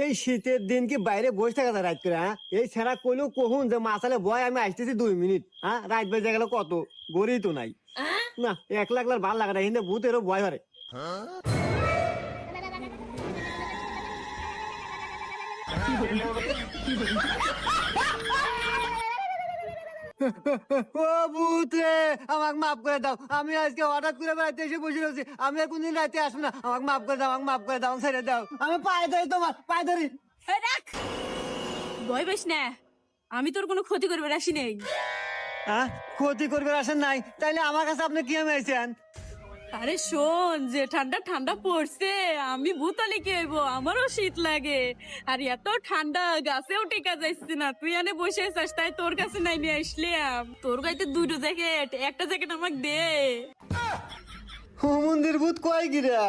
এই শীতের দিন কি বাইরে বসে থাকা যায় রাত করে? হ্যাঁ, এই ছেড়া কইলেও কহুন যে মাসালে বয় আমি আসতেছি 2 মিনিট। হ্যাঁ, রাত বেজে গেল কত, গড়ি তো নাই। না, একলা একলা ভাল লাগে না, কিন্তু ভূতেরও ভয় করে। ও ভূত রে, আমাকে মাফ করে দাও। আমি আজকে হঠাৎ করে বেড়াতে এসে বসে রয়েছি। আমি আর কোনদিন রাতে আসবো না। আমাকে মাফ করে দাও, আমাকে মাফ করে দাও, ছেড়ে দাও। আমি পায়ে ধরি, তোমার পায়ে ধরি। এই রাখ, ভয় পাইস না, আমি তোর কোনো ক্ষতি করবে আসি নেই। হ্যাঁ, ক্ষতি করবে আসেন নাই, তাইলে আমার কাছে আপনি কি আমি আইছেন? আরে শোন, যে ঠান্ডা ঠান্ডা পড়ছে, আমি ভূতালি কি হইব, আমারও শীত লাগে। আর এত ঠান্ডা গাছেও টেকা যাইছে না, তুই এনে বসে আছিস, তাই তোর কাছে নাই নিয়ে আসলাম। তোর গাইতে দুটো জ্যাকেট, একটা জ্যাকেট আমাকে দে। ও মন্দির ভূত কয় গিরা।